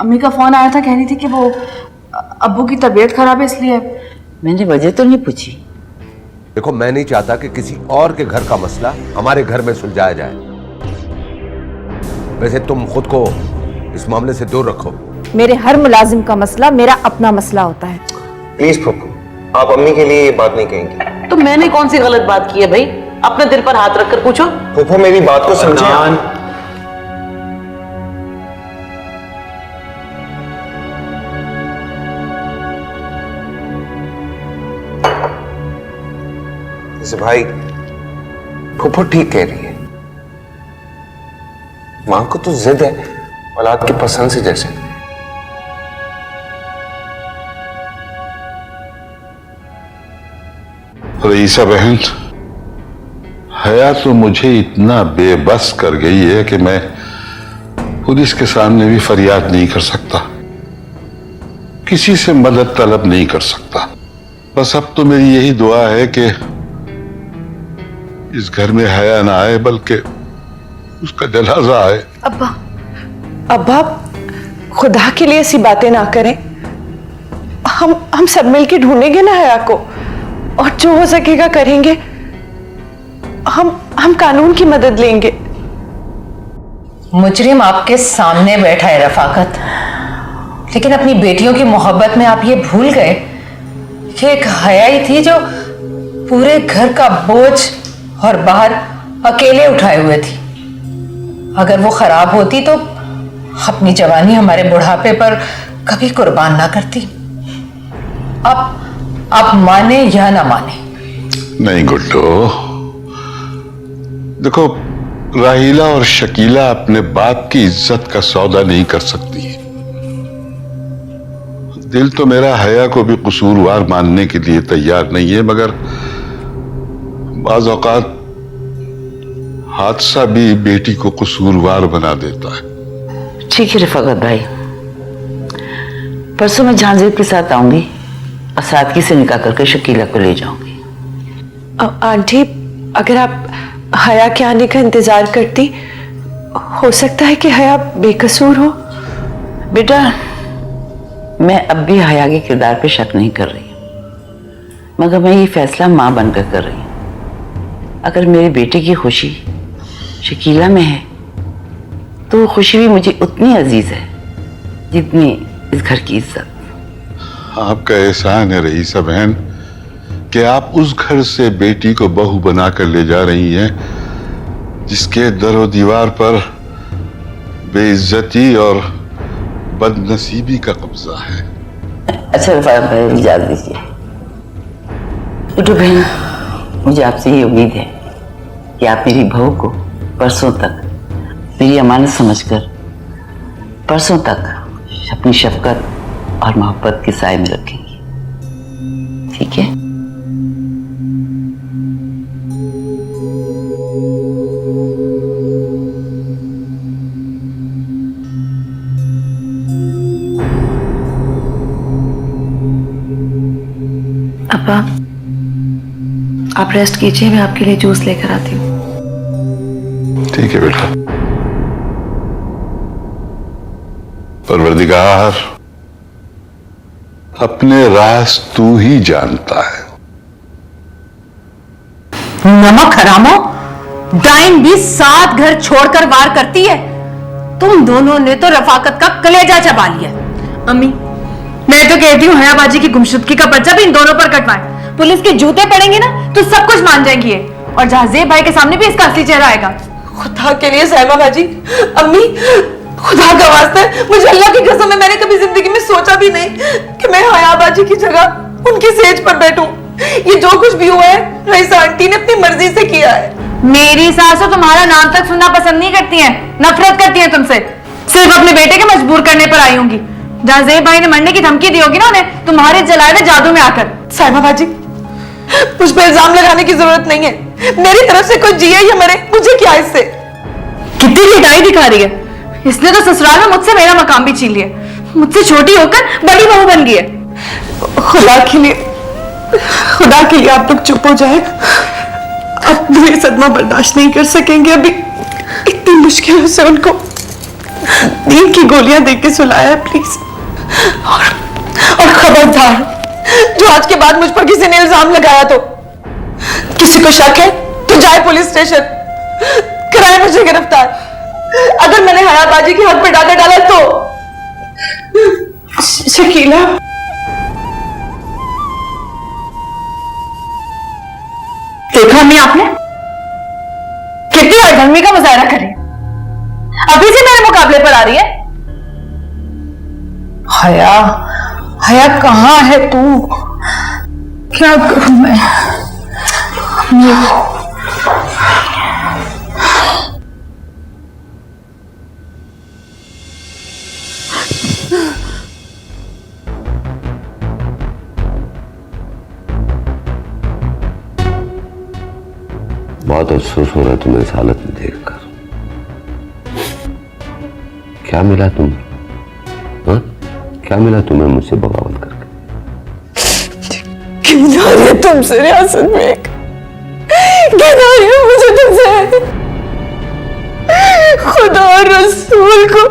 अम्मी का फोन आया था, कह रही थी कि वो अब्बू की तबीयत खराब है इसलिए। मैंने वजह तो नहीं पूछी। देखो, मैं नहीं चाहता कि किसी और के घर का मसला हमारे घर में सुलझाया जाए। वैसे तुम खुद को इस मामले से दूर रखो। मेरे हर मुलाजिम का मसला मेरा अपना मसला होता है। प्लीज फूफू, आप अम्मी के लिए ये बात नहीं कहेंगी। तो मैंने कौन सी गलत बात की है भाई? अपने दिल पर हाथ रखकर पूछो। फूफू मेरी बात को समझे। जैसे भाई, फूफू ठीक कह रही है। मां को तो जिद है औलाद की पसंद से। जैसे रईसा बहन, हया तो मुझे इतना बेबस कर गई है कि मैं पुलिस के सामने भी फरियाद नहीं कर सकता, किसी से मदद तलब नहीं कर सकता। बस अब तो मेरी यही दुआ है कि इस घर में हया ना आए बल्कि उसका जनाजा आए। अब्बा, खुदा के लिए ऐसी बातें ना करें। हम सब मिलके ढूंढेंगे ना हया को, और जो हो सकेगा करेंगे। हम कानून की मदद लेंगे। मुजरिम आपके सामने बैठा है रफाकत, लेकिन अपनी बेटियों की मोहब्बत में आप ये भूल गए कि एक हया ही थी जो पूरे घर का बोझ और बाहर अकेले उठाए हुए थी। अगर वो खराब होती तो अपनी जवानी हमारे बुढ़ापे पर कभी कुर्बान ना करती। आप माने या ना माने। नहीं गुड्डो, देखो, राहीला और शकीला अपने बाप की इज्जत का सौदा नहीं कर सकती। दिल तो मेरा हया को भी कसूरवार मानने के लिए तैयार नहीं है, मगर बाज़ औक़ात हादसा भी बेटी को कसूरवार बना देता है। ठीक है रफाकत भाई, परसों मैं झांझेब के साथ आऊंगी और सादगी से निकाह करके शकीला को ले जाऊंगी। आंटी, अगर आप हया के आने का इंतजार करती, हो सकता है कि हया बेकसूर हो। बेटा, मैं अब भी हया के किरदार पे शक नहीं कर रही, मगर मैं ये फैसला मां बनकर कर रही हूं। अगर मेरे बेटे की खुशी शकीला में है तो वो खुशी भी मुझे उतनी अजीज है जितनी इस घर की इज्जत। आपका एहसान है रईसा बहन कि आप उस घर से बेटी को बहू बनाकर ले जा रही हैं जिसके दरो दीवार पर बेइज्जती और बदनसीबी का कब्जा है। अच्छा रफाकत भाई, इजाजत दीजिए। उठो बहन, मुझे आपसे ये उम्मीद है कि आप मेरी बहू को परसों तक मेरी अमानत समझकर परसों तक अपनी शफकत और मोहब्बत के साए में रखेंगी, ठीक है? अब्बा, आप रेस्ट कीजिए, मैं आपके लिए जूस लेकर आती हूँ। ठीक है बेटा। परवरदिगार, अपने राज तू ही जानता है। नमक हरामो, डाइन भी 7 घर छोड़कर वार करती है। तुम दोनों ने तो रफाकत का कलेजा चबा लिया। अम्मी, मैं तो कहती हूँ हया बाजी की गुमशुदगी का पर्चा भी इन दोनों पर कटवाएं। पुलिस के जूते पड़ेंगे ना तो सब कुछ मान जाएंगी ये, और जहाजेब भाई के सामने भी इसका असली चेहरा आएगा। खुदा के लिए साहिबा बाजी, अम्मी, खुदा का वास्ता है, मुझे अल्लाह की कसम है, मैंने कभी जिंदगी में सोचा भी नहीं कि मैं हया बाजी की जगह उनकी सेज पर बैठूं। ये जो कुछ भी हुआ है रईसा आंटी ने अपनी मर्जी से किया है। मेरी सासू तुम्हारा नाम तक सुनना पसंद नहीं करती हैं, नफरत करती हैं तुमसे। सिर्फ अपने बेटे के मजबूर करने पर आई होंगी। जहाजेब भाई ने मरने की धमकी दी होगी ना उन्हें, तुम्हारे जलाए हुए जादू में आकर। साहिबा बाजी, मुझ पर इल्जाम लगाने की जरूरत नहीं है। मेरी तरफ से कोई जिए या मरे, मुझे क्या इससे। कितनी लिटाई दिखा रही है। इसने तो ससुराल में मुझसे मेरा मकाम भी छीन लिया, मुझसे छोटी होकर बड़ी बहू बन गई है। खुदा के लिए आप लोग चुप हो जाए। अब ये सदमा बर्दाश्त नहीं कर सकेंगे। अभी इतनी मुश्किलों से उनको नींद की गोलियां देख के सुलाया प्लीज। और खबरदार, जो आज के बाद मुझ पर किसी ने इल्जाम लगाया तो, किसी को शक है तो जाए पुलिस स्टेशन, कराए मुझे गिरफ्तार। अगर मैंने हयाबाजी के हक पे डाका डाला तो। शकीला, देखा अम्मी आपने कितनी हरधर्मी का मुजाहरा करी, अभी से मेरे मुकाबले पर आ रही है। हया, हया कहाँ है तू? क्या करूं मैं? बहुत अफसोस हो रहा है तुम्हें इस हालत में देखकर। क्या मिला तुम्हें? हाँ? क्या मिला तुम्हें मुझसे बगावत करके? क्यों जा रही है तुमसे रियासत में? क्यों जा रही है मुझे तुमसे? खुदा और रसूल को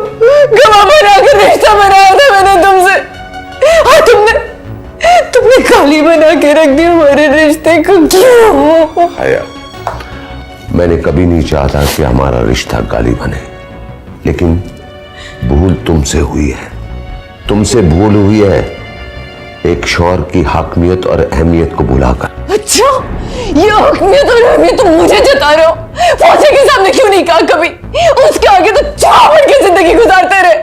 गवाह बनाकर रिश्ता बनाया था मैंने तुमसे, और तुमने गाली बना के रख दी हमारे रिश्ते को। क्यों? हया, मैंने कभी नहीं चाहता कि हमारा रिश्ता गाली बने, लेकिन भूल तुमसे हुई है। तुमसे भूल हुई है एक शौहर की हकमियत और अहमियत को भुलाकर। अच्छा, ये हकमियत और अहमियत तुम मुझे जता रहे हो? फौजी के सामने क्यों नहीं कहा कभी? उसके आगे तो चावल की जिंदगी गुजारते रहे।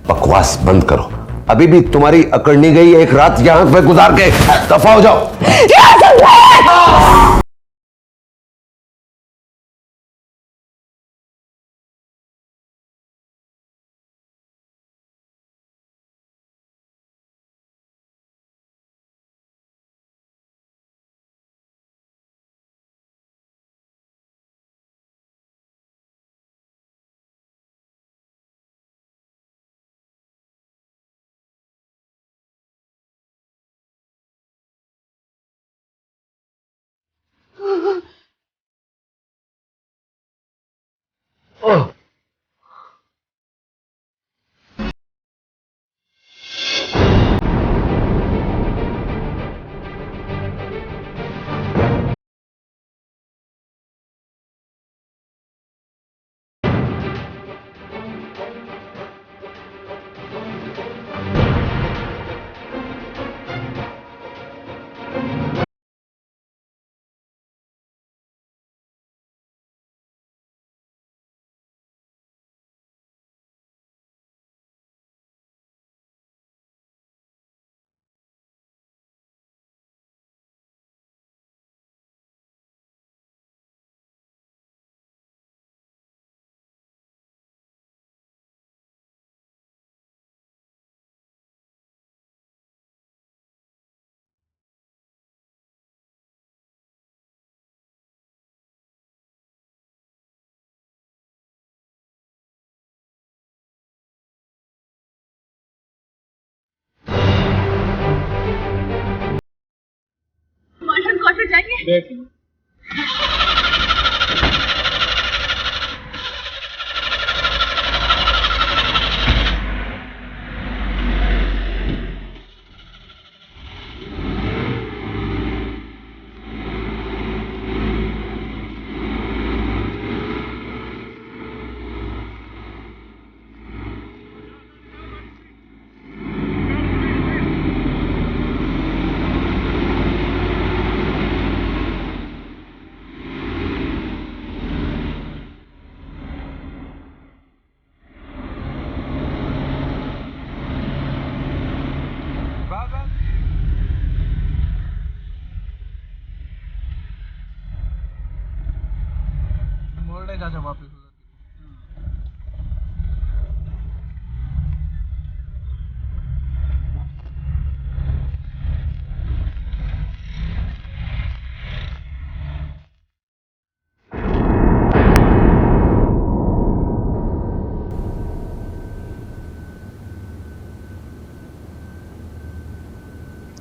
बकवास बंद करो। अभी भी तुम्हारी अकड़ नहीं गई एक रात यहां पे गुजार के दफा हो जाओ।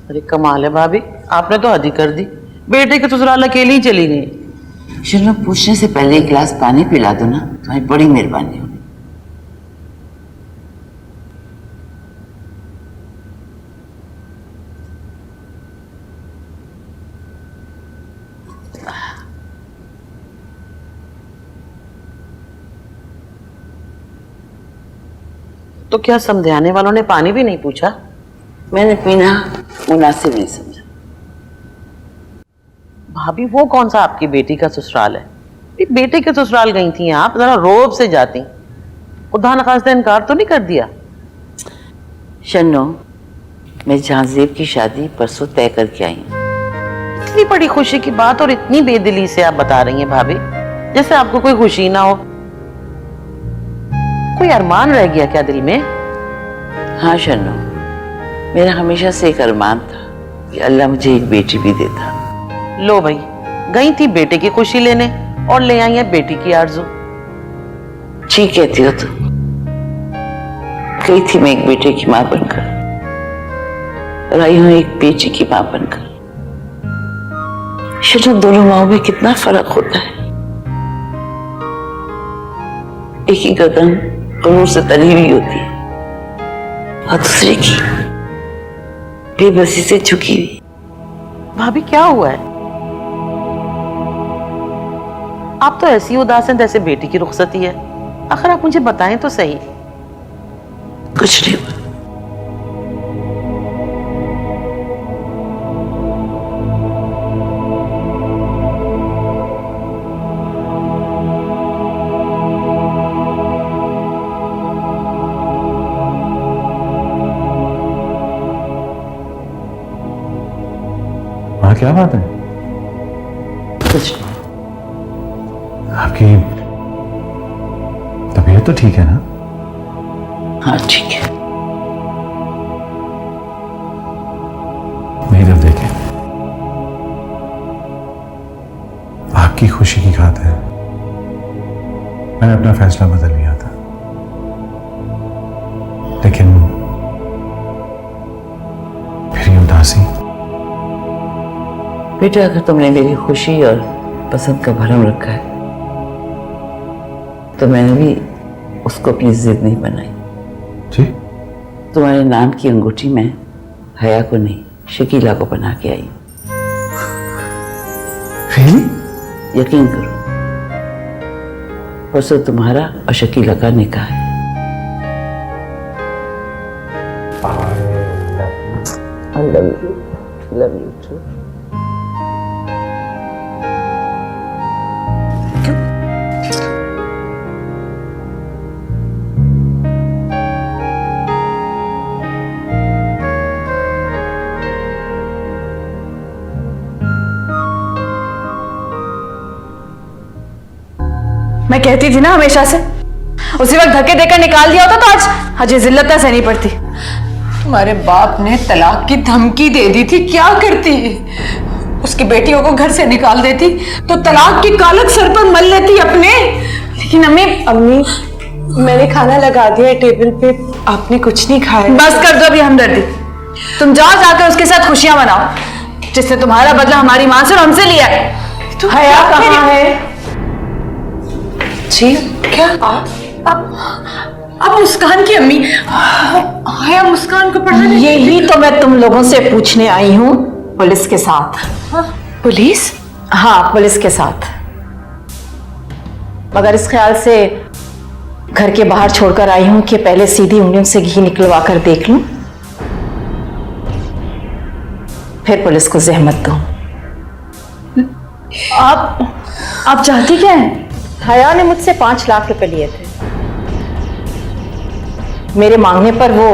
अरे कमाल है भाभी, आपने तो हद ही कर दी। बेटे के ससुराल अकेली ही चली गई। शर्मा, पूछने से पहले एक गिलास पानी पिला दो ना, तुम्हारी बड़ी मेहरबानी होगी। तो क्या समझाने वालों ने पानी भी नहीं पूछा? मैंने पीना मुनासिब नहीं समझा। भाभी वो कौन सा आपकी बेटी का ससुराल है? बेटे के ससुराल गई थी आप, जरा रोब से जाती, खुदा न खास्ता इनकार तो नहीं कर दिया? शन्नो, मैं जहांजेब की शादी परसों तय करके आई हूँ। इतनी बड़ी खुशी की बात और इतनी बेदिली से आप बता रही हैं भाभी, जैसे आपको कोई खुशी ना हो। कोई अरमान रह गया क्या दिल में? हाँ शन्नो, मेरा हमेशा से एक अरमान था कि अल्लाह मुझे एक बेटी भी देता। लो भाई, गई थी बेटे की खुशी लेने और ले आई है बेटी की आरज़ू। ठीक कहती हो तुम। गई थी मैं एक बेटे की मां बनकर और आई हूं एक बेटी की मां बनकर। शन्नो, दोनों माओं में कितना फर्क होता है। एक ही कदम कमर से तली हुई होती है और दूसरे की बेबसी से झुकी हुई। भाभी क्या हुआ है? आप तो ऐसी उदास हैं जैसे बेटी की रुखसती है। आखिर आप मुझे बताएं तो सही। कुछ नहीं हुआ। हाँ, क्या बात है? कुछ नहीं। आपकी तबीयत तो ठीक है ना? हाँ ठीक है। मेरी तरफ देखें। आपकी खुशी की खातिर मैंने अपना फैसला बदल लिया था, लेकिन फिर ये उदासी। बेटा, अगर तुमने मेरी खुशी और पसंद का भरम रखा है तो मैंने भी उसको अपनी जिद नहीं बनाई। जी? तुम्हारे नाम की अंगूठी में हया को नहीं, शकीला को बना के आई। Really? यकीन करो, परसों तुम्हारा और शकीला का निकाह है। I love you. Love you too. मैं कहती थी ना हमेशा से, उसी वक्त धक्के देकर निकाल दिया होता तो आज अजय जिल्लत सहनी पड़ती। तुम्हारे बाप ने तलाक की धमकी दे दी थी, क्या करती? उसकी बेटियों को घर से निकाल देती तो तलाक की कालक सर पर मल लेती अपने। लेकिन अम्मी, मैंने खाना लगा दिया टेबल पे, आपने कुछ नहीं खाया। बस कर दो अभी हमदर्दी। तुम जाओ, जाकर उसके साथ खुशियां मनाओ, जिसने तुम्हारा बदला हमारी मां से और हमसे लिया है। तो हया कहाँ है? जी क्या? आप मुस्कान की अम्मी? हया मुस्कान को पढ़ा नहीं? यही तो मैं तुम लोगों से पूछने आई हूँ। पुलिस के साथ। पुलिस? हाँ, पुलिस के साथ। मगर इस ख्याल से घर के बाहर छोड़कर आई हूं कि पहले सीधी उंगलियों से घी निकलवा कर देख लूं, फिर पुलिस को जहमत दूं। आप चाहती क्या है? हया ने मुझसे 5 लाख रुपए लिए थे। मेरे मांगने पर वो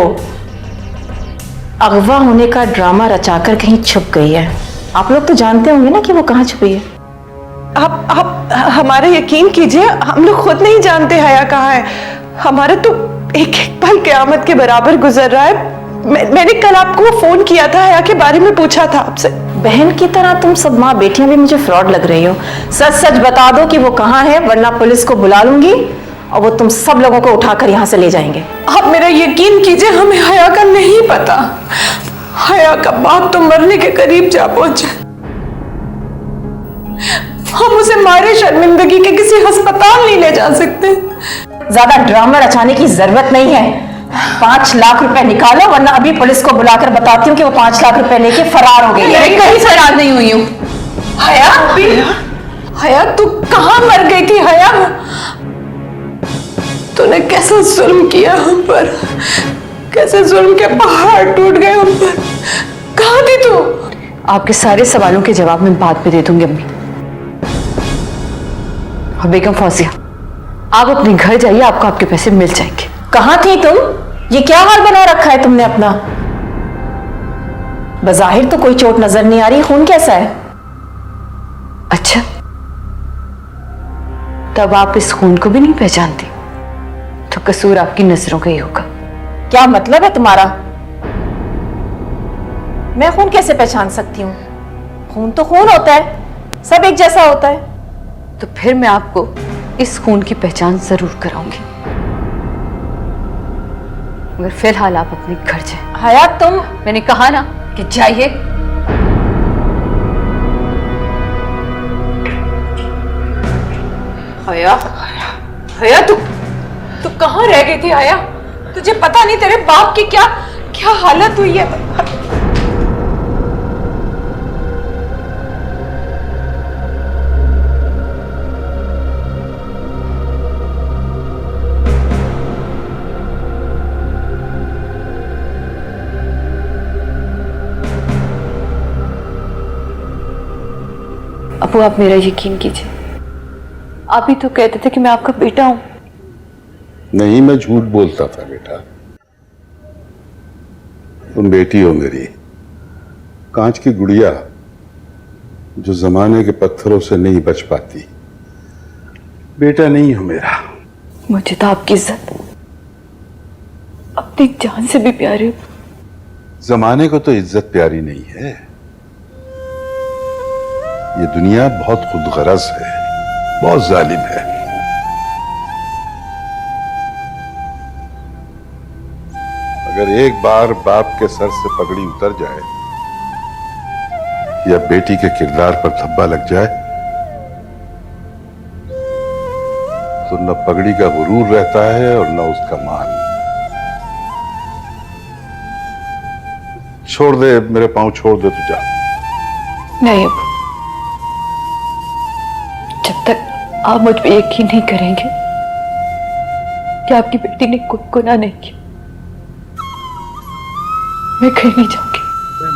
अगवा होने का ड्रामा रचाकर कहीं छुप गई है। आप लोग तो जानते होंगे ना कि वो कहाँ छुपी है। आप हमारा यकीन कीजिए, हम लोग खुद नहीं जानते हया कहाँ है। हमारा तो एक एक पल क़यामत के बराबर गुजर रहा है। मैंने कल आपको फोन किया था, हया के बारे में पूछा था आपसे। बहन की तरह तुम सब माँ बेटियां भी मुझे फ्रॉड लग रही हो। सच सच बता दो कि वो कहाँ है, वरना पुलिस को बुला लूंगी और वो तुम सब लोगों को उठाकर यहाँ से ले जाएंगे। आप मेरा यकीन कीजिए, हमें हया का नहीं पता। हया का बाप तो मरने के करीब जा पहुंचा। हम उसे मारे शर्मिंदगी के किसी अस्पताल नहीं ले जा सकते। ज्यादा ड्रामा रचाने की जरूरत नहीं है। 5 लाख रुपए निकालो, वरना अभी पुलिस को बुलाकर बताती हूँ कि वो 5 लाख रुपए लेके फरार हो गई है। कहीं फरार नहीं हुई हूँ। हया, हया तू कहाँ मर गई थी? हया तो तूने कैसा जुल्म किया हम पर, कैसे जुल्म के पहाड़ टूट गए हम पर। कहाँ थी तू? आपके सारे सवालों के जवाब मैं बाद में दे दूंगी अम्मी। और बेगम फौजिया, आप अपने घर जाइए, आपको आपके पैसे मिल जाएंगे। कहाँ थी तुम? ये क्या हाल बना रखा है तुमने अपना? बज़ाहिर तो कोई चोट नजर नहीं आ रही, खून कैसा है? अच्छा, तब आप इस खून को भी नहीं पहचानती, तो कसूर आपकी नजरों का ही होगा। क्या मतलब है तुम्हारा? मैं खून कैसे पहचान सकती हूँ? खून तो खून होता है, सब एक जैसा होता है। तो फिर मैं आपको इस खून की पहचान जरूर कराऊंगी, मगर फिलहाल आप अपने घर जाएं। हयात तुम, मैंने कहा ना कि जाइए। हया, हया तू कहाँ रह गई थी हया? तुझे पता नहीं तेरे बाप की क्या क्या हालत हुई है? अबू, आप मेरा यकीन कीजिए, आप ही तो कहते थे कि मैं आपका बेटा हूं। नहीं, मैं झूठ बोलता था बेटा। तुम बेटी हो मेरी, कांच की गुड़िया जो जमाने के पत्थरों से नहीं बच पाती। बेटा नहीं हो मेरा। मुझे तो आपकी इज्जत अपनी जान से भी प्यारी हो। जमाने को तो इज्जत प्यारी नहीं है। ये दुनिया बहुत खुदगरज है, बहुत जालिम है। अगर एक बार बाप के सर से पगड़ी उतर जाए या बेटी के किरदार पर धब्बा लग जाए तो न पगड़ी का गुरूर रहता है और न उसका मान। छोड़ दे मेरे पांव, छोड़ दे, तू जा। नहीं अबू, जब तक आप मुझ पे यकीन नहीं करेंगे कि आपकी बेटी ने कोई गुनाह नहीं किया, मैं कहीं नहीं जाऊंगी।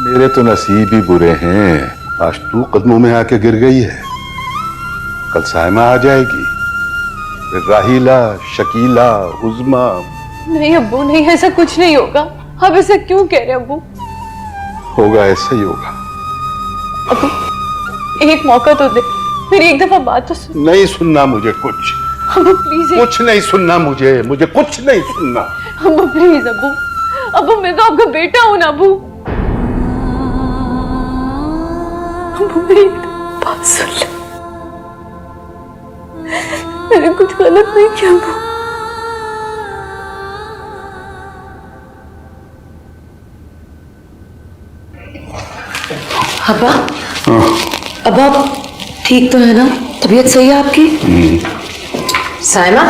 मेरे तो नसीब ही बुरे हैं। आज तू कदमों में आके गिर गई है, कल साइमा आ जाएगी, फिर राहीला, शकीला, उज़मा। नहीं अब्बू, नहीं, ऐसा कुछ नहीं होगा। आप ऐसा क्यों कह रहे हैं अब्बू? होगा, ऐसा ही होगा। अब्बू, एक मौका तो दे, फिर एक दफा बात तो सुन। नहीं सुनना मुझे कुछ। अब्बू प्लीज, कुछ नहीं सुनना मुझे कुछ नहीं सुनना। अब्बू प्लीज, अब्बू, अब्बू मैं तो आपका बेटा हूं ना अब्बू। अब्बू मेरी बात सुन ले, मैंने कुछ गलत नहीं किया अब्बू। अब्बा, अब्बा आप ठीक तो है ना? तबीयत सही है आपकी? साइमा,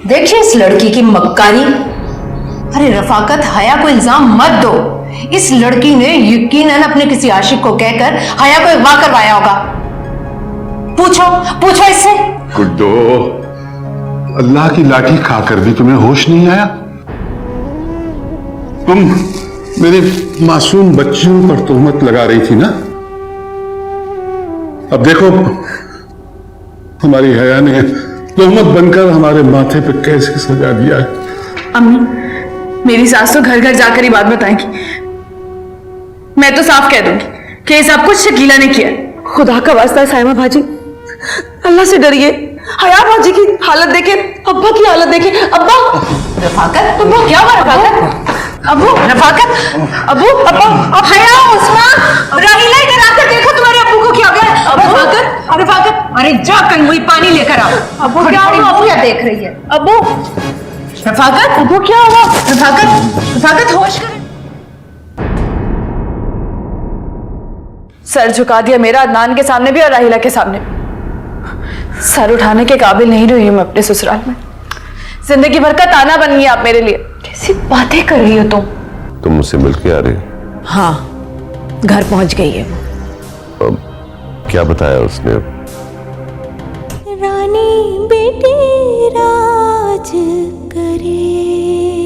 देखिए इस लड़की की मक्कारी। अरे रफाकत, हया को इल्जाम मत दो। इस लड़की ने यकीनन अपने किसी आशिक को कहकर हया को अगवा करवाया होगा। पूछो पूछो इससे। गुड्डो, अल्लाह की लाठी खाकर भी तुम्हें होश नहीं आया? तुम मेरे मासूम बच्चियों पर तोहमत लगा रही थी ना? अब देखो हमारी हया ने तोहमत बनकर हमारे माथे पे कैसे सजा दिया है। अम्मी, मेरी सास तो घर घर जाकर ही बात बताएंगी। मैं तो साफ कह दूंगी कि ये सब कुछ शकीला ने किया। खुदा का वास्ता है साइमा भाजी, अल्लाह से डरिए। हया भाजी की हालत देखे, अब्बा की हालत देखे। अब्बा, रफाकत, तुम क्या हुआ रफाकत? अबू, रफाकत, अबू, अब्बा, अब हया, उस्मान, राहिला, इधर आकर देखो तुम्हारे अब्बू को क्या हो गया। रफाकत, रफाकत, अरे जा कनमुई पानी लेकर आओ। अब्बू क्या हुआ? अब्बू क्या देख रही है? अबू, रफाकत, अब्बू क्या हुआ? रफाकत, रफाकत होश कर। सर झुका दिया मेरा अदनान के सामने भी और राहिला के सामने। सर उठाने के काबिल नहीं रही हूं मैं अपने ससुराल में। जिंदगी भर का ताना बन गई आप मेरे लिए। कैसी बातें कर रही हो तुम मुझसे मिलके आ रही हो? हाँ, घर पहुंच गई है वो। अब क्या बताया उसने? रानी बेटी राज करे।